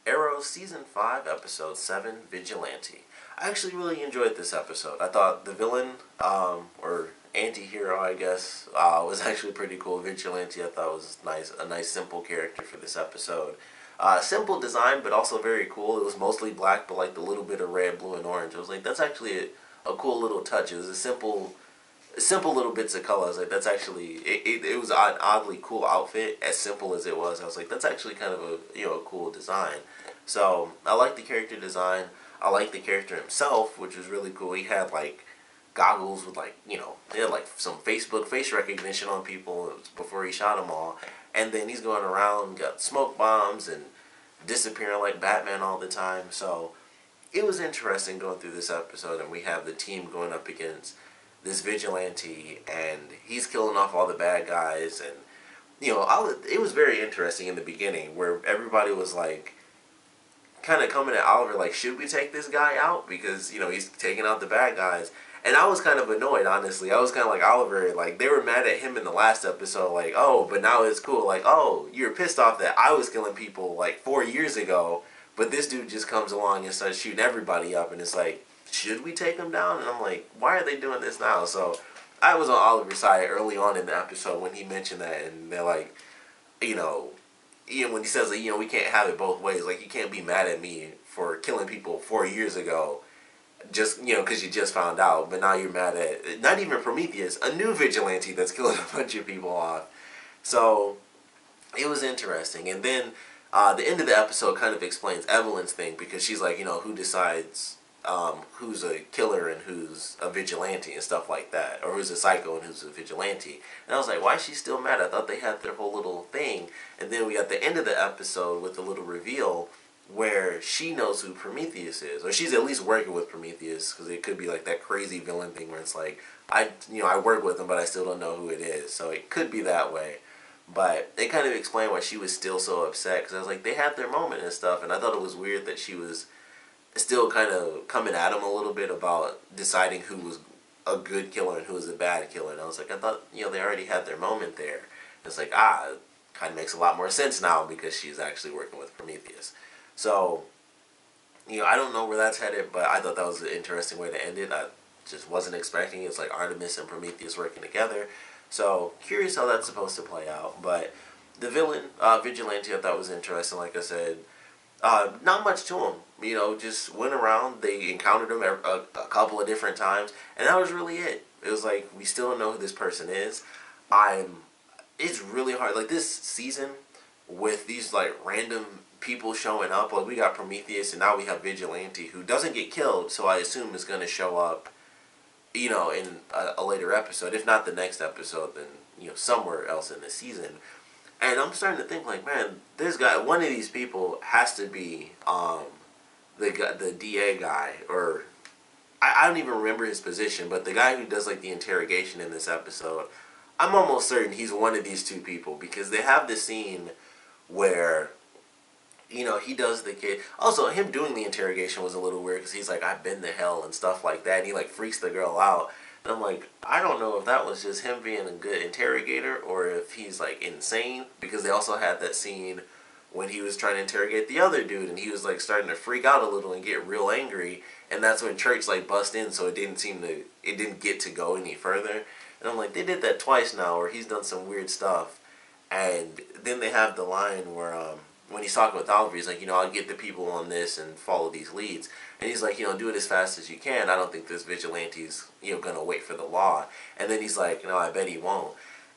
Arrow Season 5, Episode 7, Vigilante. I actually really enjoyed this episode. I thought the villain, or anti-hero, I guess, was actually pretty cool. Vigilante, I thought was a nice simple character for this episode. Simple design, but also very cool. It was mostly black, but like the little bit of red, blue, and orange. I was like, that's actually a cool little touch. It was a simple little bits of color. I was like, that's actually, it was an oddly cool outfit, as simple as it was. I was like, that's actually kind of a cool design. So I like the character design. I like the character himself, which was really cool. He had like goggles with like, they had like some Facebook face recognition on people before he shot them all. And then he's going around, got smoke bombs and disappearing like Batman all the time. So it was interesting going through this episode, and we have the team going up against this vigilante, and he's killing off all the bad guys. And it was very interesting in the beginning where everybody was like kind of coming at Oliver like, should we take this guy out, because he's taking out the bad guys. And I was kind of annoyed, honestly. I was kind of like, Oliver, like, they were mad at him in the last episode, like, oh, but now it's cool. Like, oh, you're pissed off that I was killing people, like, 4 years ago, but this dude just comes along and starts shooting everybody up, and it's like, should we take him down? And I'm like, why are they doing this now? So I was on Oliver's side early on in the episode when he mentioned that, and they're like, when he says, like, we can't have it both ways. Like, you can't be mad at me for killing people 4 years ago, just, because you just found out, but now you're mad at, not even Prometheus, a new vigilante that's killing a bunch of people off. So, it was interesting. And then, the end of the episode kind of explains Evelyn's thing, because she's like, who decides, who's a killer and who's a vigilante and stuff like that, or who's a psycho and who's a vigilante. And I was like, why is she still mad? I thought they had their whole little thing. And then we got the end of the episode with the little reveal where she knows who Prometheus is, or she's at least working with Prometheus, because it could be like that crazy villain thing where it's like, I work with him, but I still don't know who it is. So it could be that way. But it kind of explained why she was still so upset, because I was like, they had their moment and stuff, and I thought it was weird that she was still kind of coming at him a little bit about deciding who was a good killer and who was a bad killer. And I was like, I thought, they already had their moment there. It's like, it kind of makes a lot more sense now, because she's actually working with Prometheus. So, I don't know where that's headed, but I thought that was an interesting way to end it. I just wasn't expecting it. It's like Artemis and Prometheus working together. So, curious how that's supposed to play out. But the villain, Vigilante, I thought was interesting. Like I said, not much to him. Just went around. They encountered him a couple of different times, and that was really it. It was like, we still don't know who this person is. It's really hard. Like, this season, with these, like, random people showing up, like, we got Prometheus, and now we have Vigilante, who doesn't get killed, so I assume is going to show up, in a later episode. If not the next episode, then, somewhere else in the season. And I'm starting to think, like, man, one of these people has to be the DA guy, or I don't even remember his position, but the guy who does, like, the interrogation in this episode. I'm almost certain he's one of these two people, because they have this scene where, he does the kid. Also, him doing the interrogation was a little weird, because he's like, I've been to hell and stuff like that, and he, like, freaks the girl out. And I'm like, I don't know if that was just him being a good interrogator, or if he's, like, insane, because they also had that scene when he was trying to interrogate the other dude, and he was, like, starting to freak out a little and get real angry, and that's when Church, like, bust in, so it didn't get to go any further. And I'm like, they did that twice now, where he's done some weird stuff. And then they have the line where, when he's talking with Oliver, he's like, I'll get the people on this and follow these leads. And he's like, do it as fast as you can. I don't think this vigilante's, going to wait for the law. And then he's like, I bet he won't.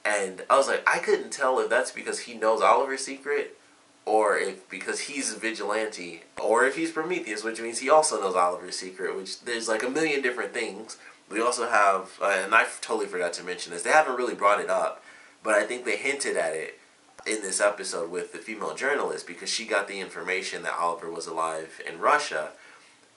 And I was like, I couldn't tell if that's because he knows Oliver's secret, or if because he's a vigilante, or if he's Prometheus, which means he also knows Oliver's secret, which there's like a million different things. We also have, and I totally forgot to mention this, they haven't really brought it up, but I think they hinted at it in this episode with the female journalist, because she got the information that Oliver was alive in Russia.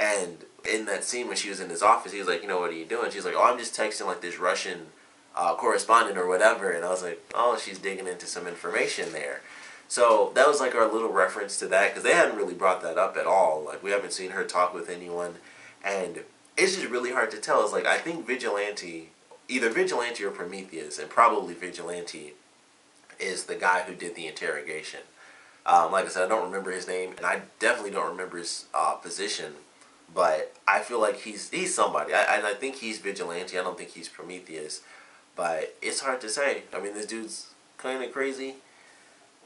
And in that scene when she was in his office, he was like, what are you doing? She's like, oh, I'm just texting like this Russian correspondent or whatever. And I was like, oh, she's digging into some information there. So that was like our little reference to that, because they hadn't really brought that up at all. Like, we haven't seen her talk with anyone, and it's just really hard to tell. It's like, I think either Vigilante or Prometheus, and probably Vigilante, is the guy who did the interrogation. Like I said, I don't remember his name, and I definitely don't remember his position. But I feel like he's somebody. I think he's Vigilante. I don't think he's Prometheus. But it's hard to say. I mean, this dude's kind of crazy.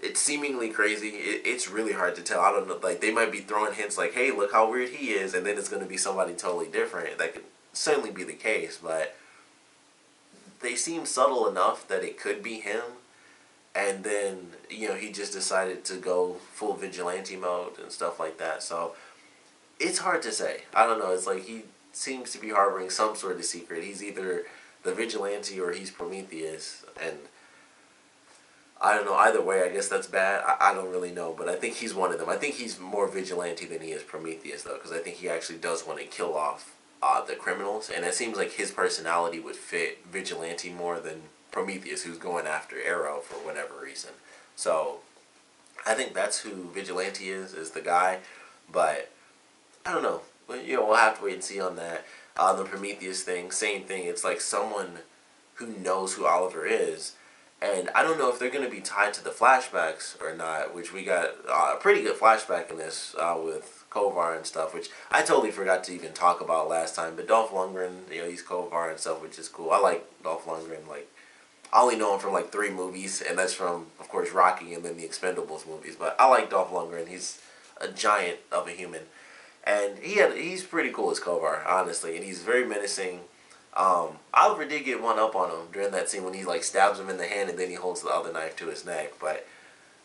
It's seemingly crazy. It's really hard to tell. I don't know. Like, they might be throwing hints like, hey, look how weird he is. And then it's going to be somebody totally different. That could certainly be the case. But they seem subtle enough that it could be him. And then, he just decided to go full vigilante mode and stuff like that. So, it's hard to say. I don't know. It's like he seems to be harboring some sort of secret. He's either the vigilante or he's Prometheus. And I don't know. Either way, I guess that's bad. I don't really know. But I think he's one of them. I think he's more vigilante than he is Prometheus, though. Because I think he actually does want to kill off the criminals. And it seems like his personality would fit vigilante more than Prometheus, who's going after Arrow for whatever reason. So I think that's who Vigilante is the guy. But I don't know. We'll have to wait and see on that. The Prometheus thing, same thing. It's like someone who knows who Oliver is. And I don't know if they're going to be tied to the flashbacks or not, which we got a pretty good flashback in this with Kovar and stuff, which I totally forgot to even talk about last time. But Dolph Lundgren, he's Kovar and stuff, which is cool. I like Dolph Lundgren. Like, I only know him from like 3 movies, and that's from, of course, Rocky and then the Expendables movies. But I like Dolph Lundgren. He's a giant of a human. And he's pretty cool as Kovar, honestly, and he's very menacing. Oliver did get one up on him during that scene when he like stabs him in the hand and then he holds the other knife to his neck. But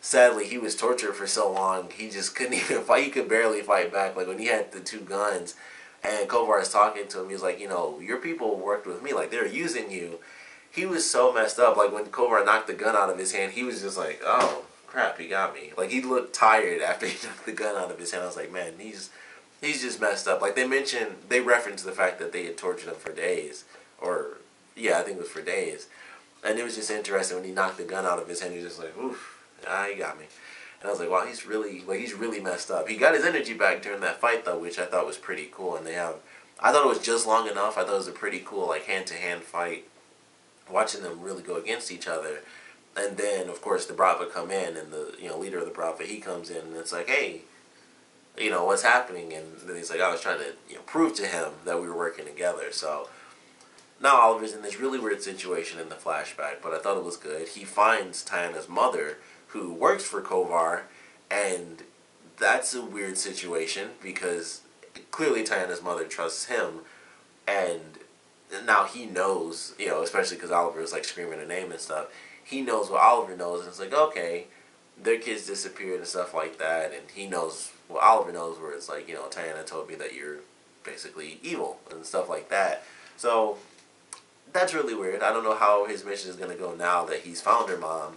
sadly, he was tortured for so long, he just couldn't even fight. He could barely fight back. Like when he had the 2 guns, and Kovar is talking to him, he was like, your people worked with me, like they're using you. He was so messed up. Like when Kovar knocked the gun out of his hand, he was just like, oh crap, he got me. Like he looked tired after he knocked the gun out of his hand. I was like, man, he's just messed up. Like they referenced the fact that they had tortured him for days. Or, yeah, I think it was for days. And it was just interesting when he knocked the gun out of his hand, he was just like, oof, he got me. And I was like, wow, he's really messed up. He got his energy back during that fight, though, which I thought was pretty cool. And I thought it was just long enough. I thought it was a pretty cool, like, hand-to-hand fight, watching them really go against each other. And then, of course, the Brava come in, and the, leader of the Brava, he comes in, and it's like, hey, what's happening? And then he's like, I was trying to, prove to him that we were working together. So now Oliver's in this really weird situation in the flashback, but I thought it was good. He finds Tiana's mother, who works for Kovar, and that's a weird situation because clearly Tiana's mother trusts him, and now he knows, especially because Oliver was like screaming her name and stuff. He knows what Oliver knows, and it's like, okay, their kids disappeared and stuff like that, and he knows what Oliver knows, where it's like, Tiana told me that you're basically evil and stuff like that. So that's really weird. I don't know how his mission is going to go now that he's found her mom,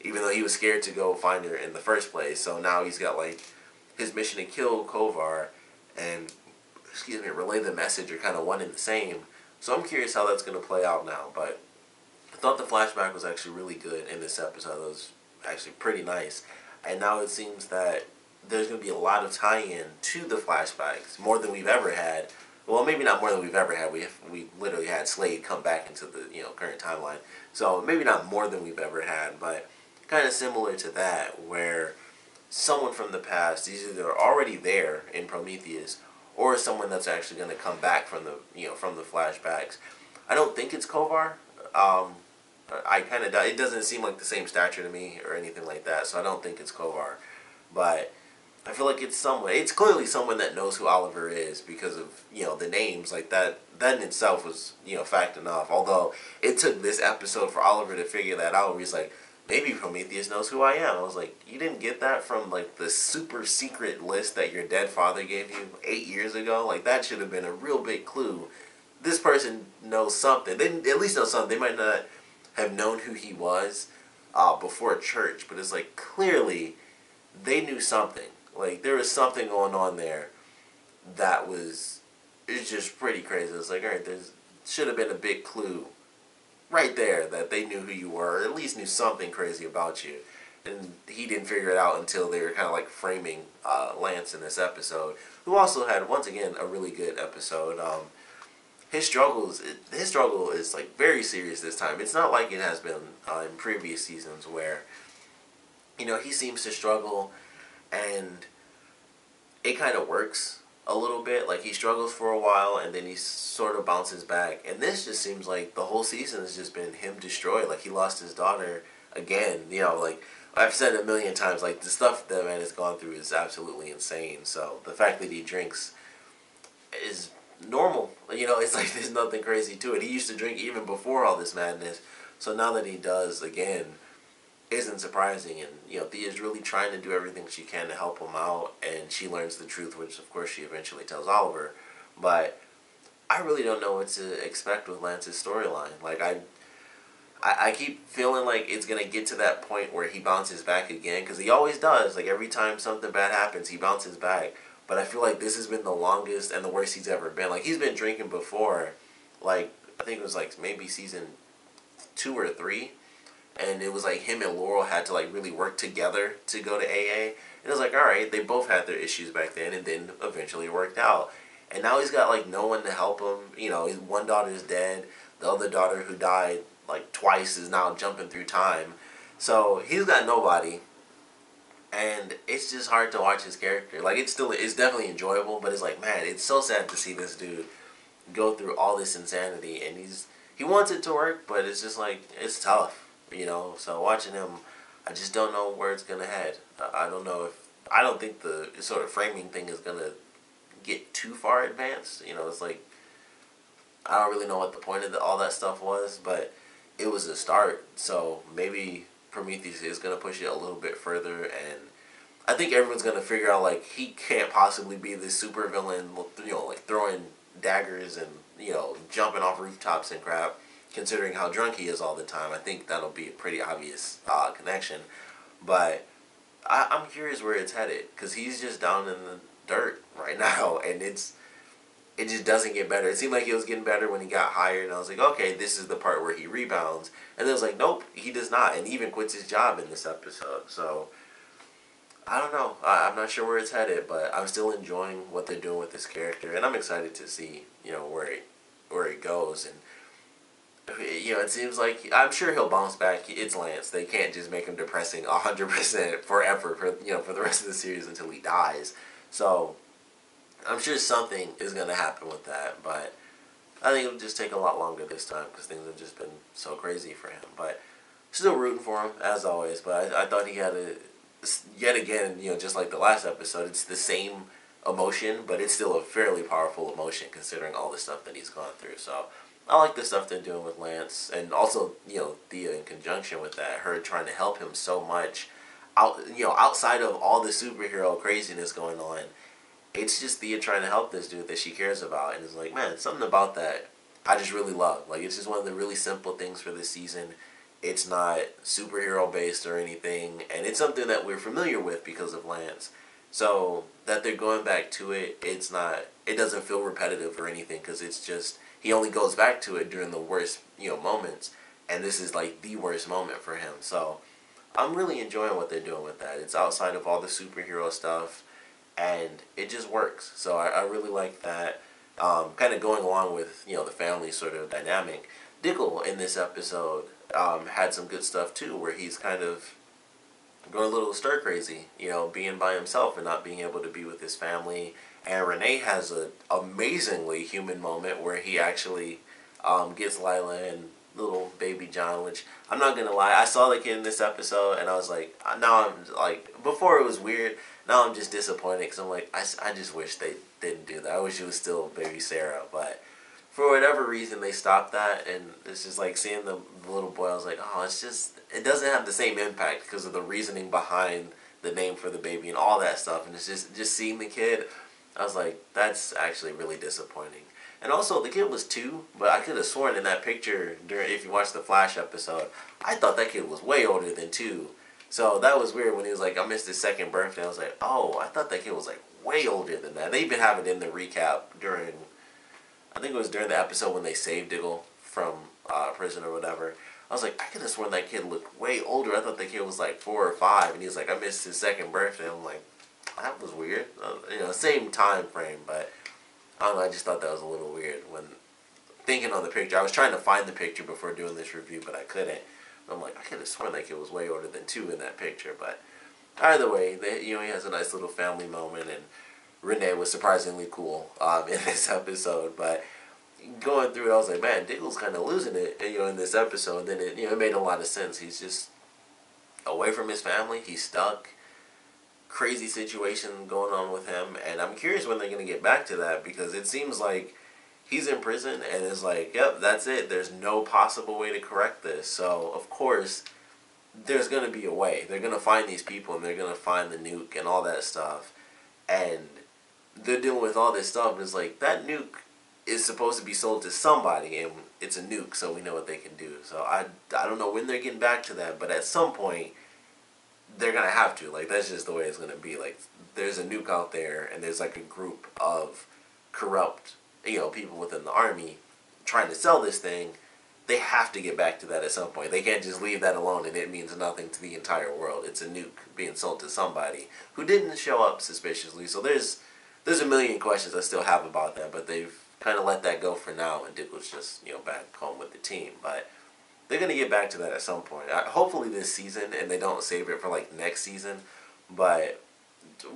even though he was scared to go find her in the first place. So now he's got like his mission to kill Kovar and relay the message are kind of one and the same. So I'm curious how that's going to play out now. But I thought the flashback was actually really good in this episode. It was actually pretty nice. And now it seems that there's going to be a lot of tie-in to the flashbacks, more than we've ever had. Well, maybe not more than we've ever had. We literally had Slade come back into the current timeline. So maybe not more than we've ever had, but kind of similar to that, where someone from the past is either already there in Prometheus, or someone that's actually going to come back from the from the flashbacks. I don't think it's Kovar. I kind of doubt. It doesn't seem like the same stature to me or anything like that, so I don't think it's Kovar. But I feel like it's someone. It's clearly someone that knows who Oliver is because of the names like that. That in itself was fact enough. Although it took this episode for Oliver to figure that out. Where he's like, maybe Prometheus knows who I am. I was like, you didn't get that from like the super secret list that your dead father gave you 8 years ago. Like that should have been a real big clue. This person knows something. They at least know something. They might not have known who he was before church, but it's like clearly they knew something. Like, there was something going on there that it's just pretty crazy. It's like, alright, there should have been a big clue right there that they knew who you were, or at least knew something crazy about you. And he didn't figure it out until they were kind of like framing Lance in this episode, who also had, once again, a really good episode. His struggle is like very serious this time. It's not like it has been in previous seasons where you know, he seems to struggle, and it kind of works a little bit. Like, he struggles for a while, and then he sort of bounces back. And this just seems like the whole season has just been him destroyed. Like, he lost his daughter again. You know, like, I've said it a million times, like, the stuff that man has gone through is absolutely insane. So the fact that he drinks is normal. You know, it's like there's nothing crazy to it. He used to drink even before all this madness. So now that he does again, isn't surprising. And, you know, Thea's really trying to do everything she can to help him out, and she learns the truth, which of course she eventually tells Oliver. But I really don't know what to expect with Lance's storyline. Like, I keep feeling like it's going to get to that point where he bounces back again, because he always does. Like, every time something bad happens, he bounces back. But I feel like this has been the longest and the worst he's ever been. Like, he's been drinking before. Like, I think it was like maybe season 2 or 3. And it was like him and Laurel had to like really work together to go to AA. And it was like, alright, they both had their issues back then, and then eventually it worked out. And now he's got like no one to help him. You know, his one daughter's dead. The other daughter, who died like twice, is now jumping through time. So he's got nobody. And it's just hard to watch his character. Like, it's definitely enjoyable, but it's like, man, it's so sad to see this dude go through all this insanity, and he wants it to work, but it's just like, it's tough, you know. So watching him, I just don't know where it's gonna head. I don't know if I don't think the sort of framing thing is gonna get too far advanced. You know, it's like, I don't really know what the point of all that stuff was, but it was a start. So maybe Prometheus is going to push it a little bit further, and I think everyone's going to figure out, like, he can't possibly be this super villain, you know, like throwing daggers and, you know, jumping off rooftops and crap, considering how drunk he is all the time. I think that'll be a pretty obvious connection. But I'm curious where it's headed, because he's just down in the dirt right now, and it just doesn't get better. It seemed like it was getting better when he got hired, and I was like, okay, this is the part where he rebounds. And then it was like, nope, he does not, and he even quits his job in this episode. So, I don't know. I'm not sure where it's headed, but I'm still enjoying what they're doing with this character, and I'm excited to see, you know, where it goes. And, you know, it seems like, I'm sure he'll bounce back. It's Lance. They can't just make him depressing 100% forever, for the rest of the series until he dies. So, I'm sure something is going to happen with that, but I think it'll just take a lot longer this time, because things have just been so crazy for him. But still rooting for him, as always. But I thought he had yet again, you know, just like the last episode, it's the same emotion, but it's still a fairly powerful emotion considering all the stuff that he's gone through. So I like the stuff they're doing with Lance, and also, you know, Thea in conjunction with that, her trying to help him so much, outside of all the superhero craziness going on. It's just Thea trying to help this dude that she cares about, and it's like, man, something about that I just really love. Like, it's just one of the really simple things for this season. It's not superhero based or anything, and it's something that we're familiar with because of Lance. So that they're going back to it, it doesn't feel repetitive or anything, because it's just, he only goes back to it during the worst, you know, moments, and this is like the worst moment for him. So I'm really enjoying what they're doing with that. It's outside of all the superhero stuff, and it just works. So I really like that. Kind of going along with, you know, the family sort of dynamic. Diggle in this episode had some good stuff too, where he's kind of going a little stir crazy, you know, being by himself and not being able to be with his family. And Renee has an amazingly human moment where he actually gets Lila and little baby John, which, I'm not gonna lie, I saw the kid in this episode and I was like, now I'm like, before it was weird, now I'm just disappointed, because I'm like, I just wish they didn't do that. I wish it was still baby Sarah, but for whatever reason they stopped that, and it's just like seeing the little boy, I was like, oh, it's just, it doesn't have the same impact because of the reasoning behind the name for the baby and all that stuff, and it's just seeing the kid, I was like, that's actually really disappointing. And also, the kid was 2, but I could have sworn in that picture, if you watch the Flash episode, I thought that kid was way older than 2. So that was weird when he was like, I missed his 2nd birthday. I was like, oh, I thought that kid was like way older than that. They even have it in the recap during, I think it was during the episode when they saved Diggle from prison or whatever. I was like, I could have sworn that kid looked way older. I thought the kid was like 4 or 5, and he was like, I missed his 2nd birthday. I'm like, that was weird. You know, same time frame, but I don't know, I just thought that was a little weird when thinking on the picture. I was trying to find the picture before doing this review, but I couldn't. I'm like, I could have sworn like it was way older than 2 in that picture, but either way, he has a nice little family moment, and Renee was surprisingly cool in this episode. But going through it, I was like, man, Diggle's kind of losing it, in this episode. Then it made a lot of sense. He's just away from his family. He's stuck. Crazy situation going on with him, and I'm curious when they're going to get back to that, because it seems like he's in prison and it's like, yep, that's it. There's no possible way to correct this. So, of course, there's going to be a way. They're going to find these people and they're going to find the nuke and all that stuff. And they're dealing with all this stuff. And it's like, that nuke is supposed to be sold to somebody, and it's a nuke, so we know what they can do. So I don't know when they're getting back to that, but at some point, they're going to have to. Like, that's just the way it's going to be. Like, there's a nuke out there, and there's like a group of corrupt, people within the army trying to sell this thing. They have to get back to that at some point. They can't just leave that alone and it means nothing to the entire world. It's a nuke being sold to somebody who didn't show up suspiciously. So there's a million questions I still have about that, but they've kind of let that go for now, and Dick was just, back home with the team. But they're going to get back to that at some point. Hopefully this season, and they don't save it for, like, next season. But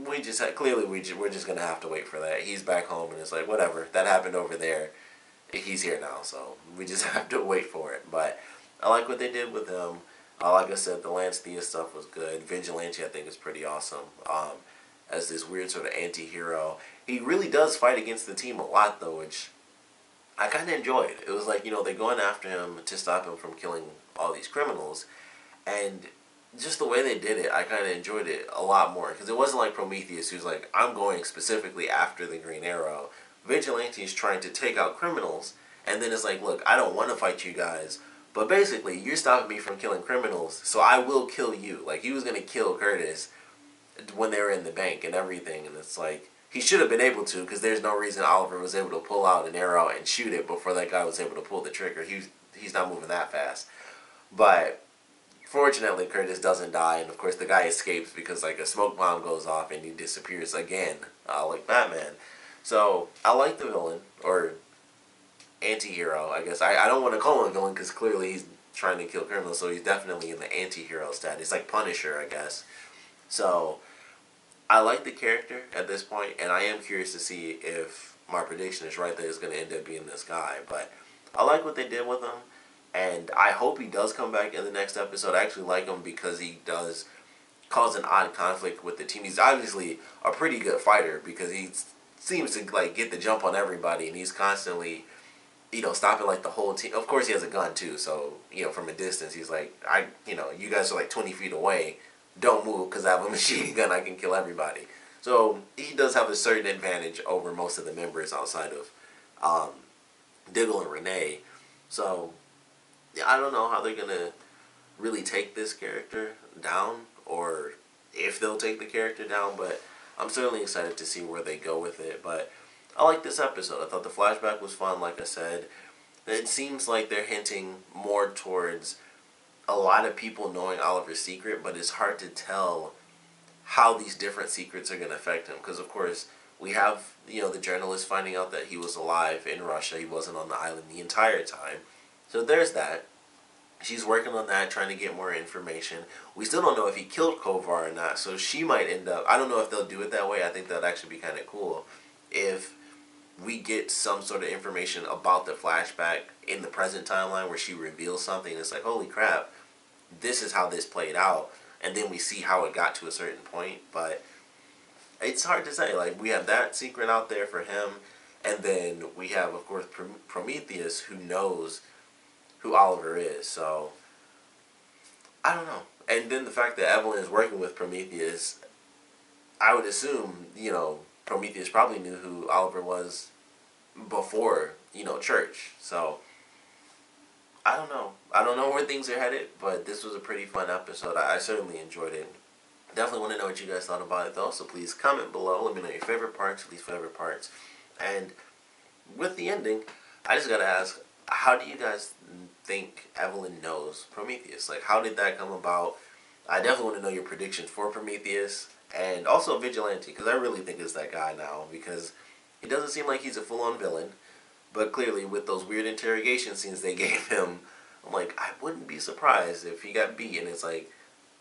we're just going to have to wait for that. He's back home, and it's like, whatever. That happened over there. He's here now, so we just have to wait for it. But I like what they did with him. Like I said, the Lance Thea stuff was good. Vigilante, I think, is pretty awesome. As this weird sort of anti-hero. He really does fight against the team a lot, though, which I kind of enjoyed. It was like, they're going after him to stop him from killing all these criminals. And just the way they did it, I kind of enjoyed it a lot more. Because it wasn't like Prometheus, who's like, I'm going specifically after the Green Arrow. Vigilante is trying to take out criminals. And then it's like, look, I don't want to fight you guys. But basically, you're stopping me from killing criminals, so I will kill you. Like, he was going to kill Curtis when they were in the bank and everything. And it's like, he should have been able to, because there's no reason Oliver was able to pull out an arrow and shoot it before that guy was able to pull the trigger. He's not moving that fast. But fortunately, Curtis doesn't die, and of course the guy escapes because like a smoke bomb goes off and he disappears again, like Batman. So I like the villain, or anti-hero, I guess. I don't want to call him a villain because clearly he's trying to kill criminals, so he's definitely in the anti-hero status, like Punisher, I guess. So I like the character at this point, and I am curious to see if my prediction is right that it's going to end up being this guy. But I like what they did with him, and I hope he does come back in the next episode. I actually like him because he does cause an odd conflict with the team. He's obviously a pretty good fighter because he seems to like get the jump on everybody, and he's constantly, stopping like the whole team. Of course, he has a gun too, so from a distance, he's like, you guys are like 20 feet away. Don't move because I have a machine gun. I can kill everybody. So he does have a certain advantage over most of the members outside of Diggle and Renee. So yeah, I don't know how they're gonna really take this character down, or if they'll take the character down. But I'm certainly excited to see where they go with it. But I like this episode. I thought the flashback was fun. Like I said, it seems like they're hinting more towards a lot of people knowing Oliver's secret, but it's hard to tell how these different secrets are going to affect him. Because, of course, we have, the journalist finding out that he was alive in Russia. He wasn't on the island the entire time. So there's that. She's working on that, trying to get more information. We still don't know if he killed Kovar or not, so she might end up... I don't know if they'll do it that way. I think that'd actually be kind of cool if we get some sort of information about the flashback in the present timeline where she reveals something. And it's like, holy crap, this is how this played out, and then we see how it got to a certain point. But it's hard to say. Like, we have that secret out there for him, and then we have, of course, Prometheus, who knows who Oliver is. So I don't know. And then the fact that Evelyn is working with Prometheus, I would assume, Prometheus probably knew who Oliver was before, Church. So I don't know. I don't know where things are headed, but this was a pretty fun episode. I certainly enjoyed it. Definitely want to know what you guys thought about it, though, so please comment below. Let me know your favorite parts, least favorite parts. And with the ending, I just got to ask, how do you guys think Evelyn knows Prometheus? Like, how did that come about? I definitely want to know your predictions for Prometheus, and also Vigilante, because I really think it's that guy now, because he doesn't seem like he's a full-on villain. But clearly, with those weird interrogation scenes they gave him I'm like, I wouldn't be surprised if he got beat and it's like,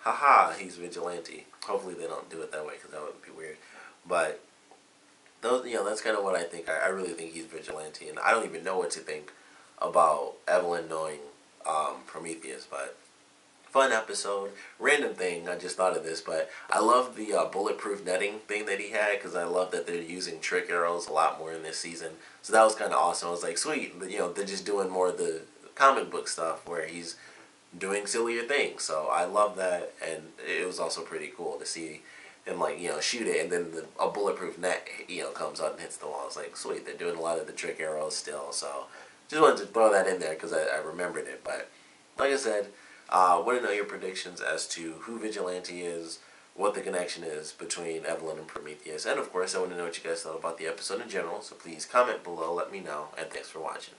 haha, he's Vigilante. Hopefully they don't do it that way because that would be weird. But those, that's kind of what I think. I really think he's Vigilante, and I don't even know what to think about Evelyn knowing Prometheus. But fun episode. Random thing, I just thought of this, but I love the bulletproof netting thing that he had because I love that they're using trick arrows a lot more in this season. So that was kind of awesome. I was like, sweet, they're just doing more of the comic book stuff where he's doing sillier things. So I love that, and it was also pretty cool to see him shoot it, and then a bulletproof net comes out and hits the wall. It's like, sweet, they're doing a lot of the trick arrows still. So just wanted to throw that in there because I remembered it. But like I said, want to know your predictions as to who Vigilante is, what the connection is between Evelyn and Prometheus, and of course I want to know what you guys thought about the episode in general. So please comment below, let me know, and thanks for watching.